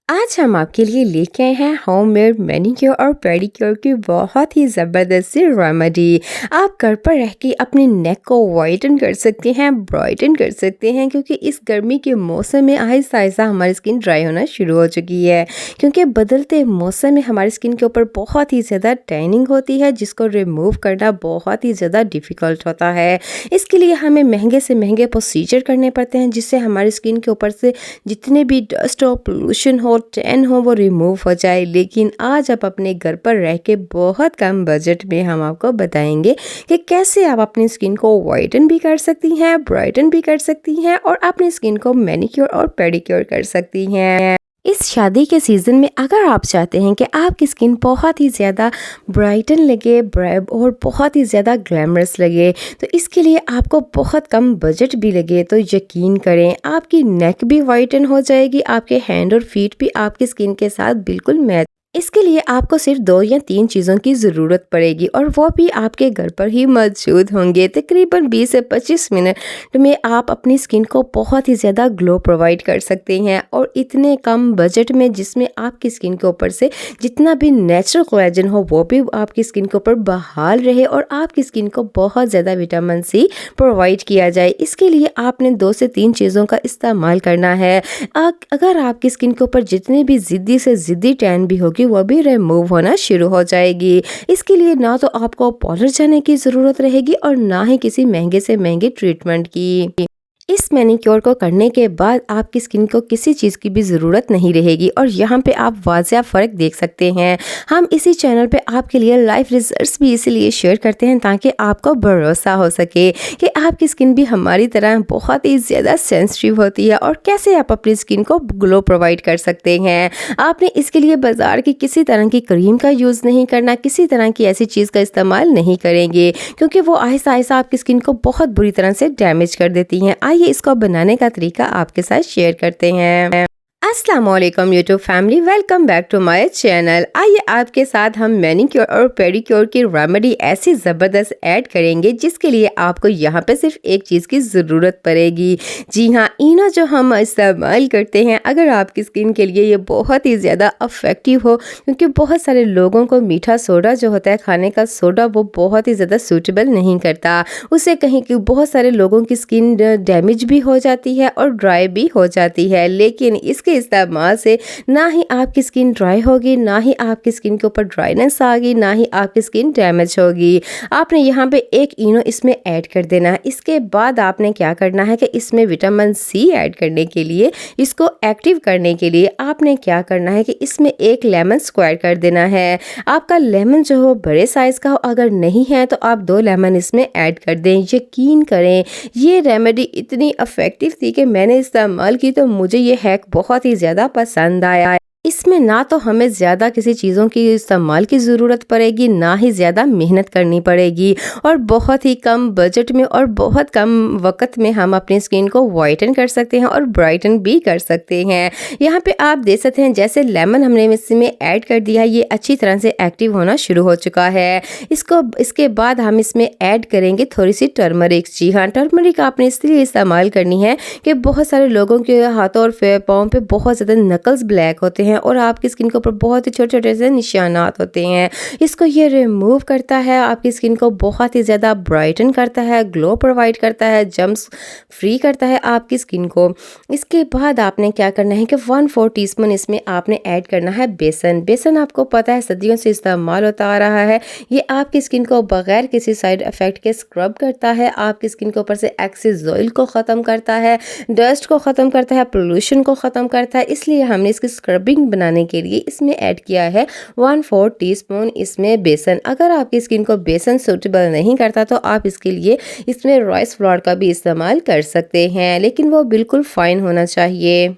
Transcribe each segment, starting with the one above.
आज हम आपके लिए लेके आए हैं होममेड मैनीक्योर और पेडिक्योर की बहुत ही ज़बरदस्त सी रेमेडी। आप घर पर रह के अपने नेक को वाइटन कर सकते हैं, ब्राइटन कर सकते हैं, क्योंकि इस गर्मी के मौसम में आहिस्ता आहिस्ता हमारी स्किन ड्राई होना शुरू हो चुकी है। क्योंकि बदलते मौसम में हमारी स्किन के ऊपर बहुत ही ज़्यादा टैनिंग होती है, जिसको रिमूव करना बहुत ही ज़्यादा डिफ़िकल्ट होता है। इसके लिए हमें महंगे से महंगे प्रोसीजर करने पड़ते हैं, जिससे हमारी स्किन के ऊपर से जितने भी डस्ट हो, पोल्यूशन हो, टैन हो, वो रिमूव हो जाए। लेकिन आज आप अपने घर पर रह के बहुत कम बजट में हम आपको बताएंगे कि कैसे आप अपनी स्किन को वाइटन भी कर सकती हैं, ब्राइटन भी कर सकती हैं और अपनी स्किन को मैनिक्योर और पेडिक्योर कर सकती हैं। इस शादी के सीज़न में अगर आप चाहते हैं कि आपकी स्किन बहुत ही ज़्यादा ब्राइटन लगे और बहुत ही ज़्यादा ग्लैमरस लगे, तो इसके लिए आपको बहुत कम बजट भी लगे, तो यकीन करें आपकी नेक भी वाइटन हो जाएगी, आपके हैंड और फीट भी आपकी स्किन के साथ बिल्कुल मैच। इसके लिए आपको सिर्फ 2 या 3 चीज़ों की ज़रूरत पड़ेगी और वो भी आपके घर पर ही मौजूद होंगे। तकरीबन 20 से 25 मिनट में आप अपनी स्किन को बहुत ही ज़्यादा ग्लो प्रोवाइड कर सकते हैं और इतने कम बजट में, जिसमें आपकी स्किन के ऊपर से जितना भी नेचुरल कोलेजन हो वो भी आपकी स्किन के ऊपर बहाल रहे और आपकी स्किन को बहुत ज़्यादा विटामिन सी प्रोवाइड किया जाए। इसके लिए आपने 2 से 3 चीज़ों का इस्तेमाल करना है। अगर आपकी स्किन के ऊपर जितने भी ज़िद्दी से ज़िद्दी टैन भी होगी, वो भी रिमूव होना शुरू हो जाएगी। इसके लिए ना तो आपको पार्लर जाने की ज़रूरत रहेगी और ना ही किसी महंगे से महंगे ट्रीटमेंट की। इस मैनिक्योर को करने के बाद आपकी स्किन को किसी चीज़ की भी ज़रूरत नहीं रहेगी और यहाँ पे आप वाज़िया फ़र्क देख सकते हैं। हम इसी चैनल पे आपके लिए लाइव रिजल्ट्स भी इसीलिए शेयर करते हैं ताकि आपको भरोसा हो सके कि आपकी स्किन भी हमारी तरह बहुत ही ज़्यादा सेंसिटिव होती है और कैसे आप अपनी स्किन को ग्लो प्रोवाइड कर सकते हैं। आपने इसके लिए बाज़ार की किसी तरह की क्रीम का यूज़ नहीं करना, किसी तरह की ऐसी चीज़ का इस्तेमाल नहीं करेंगे, क्योंकि वो आहिस्ता आहिस्ता आपकी स्किन को बहुत बुरी तरह से डैमेज कर देती हैं। आइए इसको बनाने का तरीका आपके साथ शेयर करते हैं। अस्सलामुअलैकुम YouTube family, welcome back to my channel. आइए आपके साथ हम मैनिक्योर और पेडिक्योर की रेमेडी ऐसी ज़बरदस्त ऐड करेंगे, जिसके लिए आपको यहाँ पे सिर्फ एक चीज़ की ज़रूरत पड़ेगी। जी हाँ, इनो जो हम इस्तेमाल करते हैं, अगर आपकी स्किन के लिए ये बहुत ही ज़्यादा अफेक्टिव हो, क्योंकि बहुत सारे लोगों को मीठा सोडा जो होता है, खाने का सोडा, वो बहुत ही ज़्यादा सूटेबल नहीं करता। उससे कहीं कि बहुत सारे लोगों की स्किन डैमेज भी हो जाती है और ड्राई भी हो जाती है। लेकिन इसके इस्तेमाल से ना ही आपकी स्किन ड्राई होगी, ना ही आपकी स्किन के ऊपर ड्राइनेस आएगी, ना ही आपकी स्किन डैमेज होगी। आपने यहाँ पे एक इनो इसमें ऐड कर देना है। इसके बाद आपने क्या करना है कि इसमें विटामिन सी ऐड करने के लिए, इसको एक्टिव करने के लिए आपने क्या करना है कि इसमें एक लेमन स्क्वायर कर देना है। आपका लेमन जो हो बड़े साइज़ का हो, अगर नहीं है तो आप 2 लेमन इसमें ऐड कर दें। यकीन करें ये रेमेडी इतनी इफ़ेक्टिव थी कि मैंने इस्तेमाल की तो मुझे ये हैक बहुत ही ज़्यादा पसंद आया। इसमें ना तो हमें ज़्यादा किसी चीज़ों की इस्तेमाल की ज़रूरत पड़ेगी, ना ही ज़्यादा मेहनत करनी पड़ेगी और बहुत ही कम बजट में और बहुत कम वक्त में हम अपनी स्किन को वाइटन कर सकते हैं और ब्राइटन भी कर सकते हैं। यहाँ पे आप देख सकते हैं जैसे लेमन हमने इसमें ऐड कर दिया है, ये अच्छी तरह से एक्टिव होना शुरू हो चुका है। इसके बाद हम इसमें ऐड करेंगे थोड़ी सी टर्मरिक। जी हाँ, टर्मरिक आपने इसलिए इस्तेमाल करनी है कि बहुत सारे लोगों के हाथों और पाँव पे बहुत ज़्यादा नकल्स ब्लैक होते हैं और आपकी स्किन के ऊपर बहुत ही छोटे छोटे से निशानात होते हैं। इसको ये रिमूव करता है, आपकी स्किन को बहुत ही ज़्यादा ब्राइटन करता है, ग्लो प्रोवाइड करता है, जम्स फ्री करता है आपकी स्किन को। इसके बाद आपने क्या करना है कि 1/4 टीस्पून इसमें आपने ऐड करना है बेसन। बेसन आपको पता है सदियों से इस्तेमाल होता आ रहा है। ये आपकी स्किन को बगैर किसी साइड इफेक्ट के स्क्रब करता है, आपकी स्किन के ऊपर से एक्सेस ऑयल को ख़त्म करता है, डस्ट को ख़त्म करता है, पोल्यूशन को ख़त्म करता है। इसलिए हमने इसकी स्क्रबिंग बनाने के लिए इसमें ऐड किया है 1/4 टीस्पून इसमें बेसन। अगर आपकी स्किन को बेसन सूटेबल नहीं करता तो आप इसके लिए इसमें राइस फ्लोर का भी इस्तेमाल कर सकते हैं, लेकिन वो बिल्कुल फाइन होना चाहिए।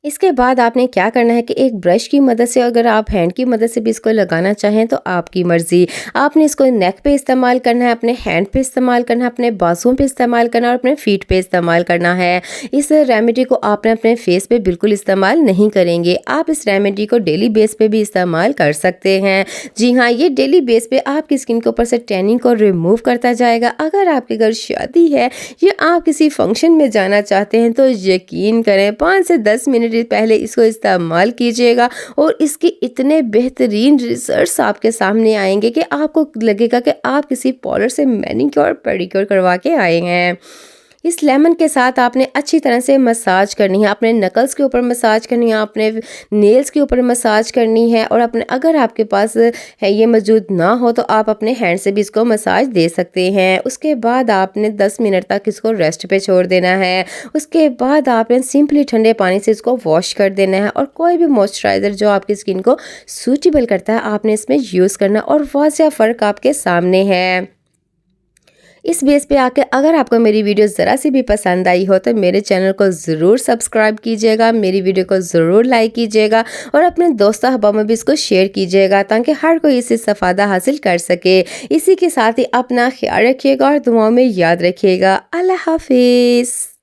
इसके बाद आपने क्या करना है कि एक ब्रश की मदद से, अगर आप हैंड की मदद से भी इसको लगाना चाहें तो आपकी मर्ज़ी। आपने इसको नेक पे इस्तेमाल करना है, अपने हैंड पे इस्तेमाल करना है, अपने बाजुओं पे इस्तेमाल करना है और अपने फीट पे इस्तेमाल करना है। इस रेमेडी को आपने अपने फेस पे बिल्कुल इस्तेमाल नहीं करेंगे। आप इस रेमेडी को डेली बेस पे भी इस्तेमाल कर सकते हैं। जी हाँ, ये डेली बेस पे आपकी स्किन के ऊपर से टैनिंग को रिमूव करता जाएगा। अगर आपके घर शादी है या आप किसी फंक्शन में जाना चाहते हैं तो यकीन करें 5 से 10 मिनट से पहले इसको इस्तेमाल कीजिएगा और इसके इतने बेहतरीन रिजल्ट्स आपके सामने आएंगे कि आपको लगेगा कि आप किसी पार्लर से मैनिक्योर पेडिक्योर करवा के आए हैं। इस लेमन के साथ आपने अच्छी तरह से मसाज करनी है, अपने नकल्स के ऊपर मसाज करनी है, अपने नेल्स के ऊपर मसाज करनी है और अपने अगर आपके पास है ये मौजूद ना हो तो आप अपने हैंड से भी इसको मसाज दे सकते हैं। उसके बाद आपने 10 मिनट तक इसको रेस्ट पे छोड़ देना है। उसके बाद आपने सिंपली ठंडे पानी से इसको वॉश कर देना है और कोई भी मॉइस्चराइज़र जो आपकी स्किन को सूटेबल करता है आपने इसमें यूज़ करना और वाज़ह फ़र्क आपके सामने है। इस बेस पे आके अगर आपको मेरी वीडियो ज़रा सी भी पसंद आई हो तो मेरे चैनल को ज़रूर सब्सक्राइब कीजिएगा, मेरी वीडियो को ज़रूर लाइक कीजिएगा और अपने दोस्तों अहबाब में भी इसको शेयर कीजिएगा ताकि हर कोई इससे इस्तेफादा हासिल कर सके। इसी के साथ ही अपना ख्याल रखिएगा और दुआओं में याद रखिएगा। अल्लाह हाफिज़।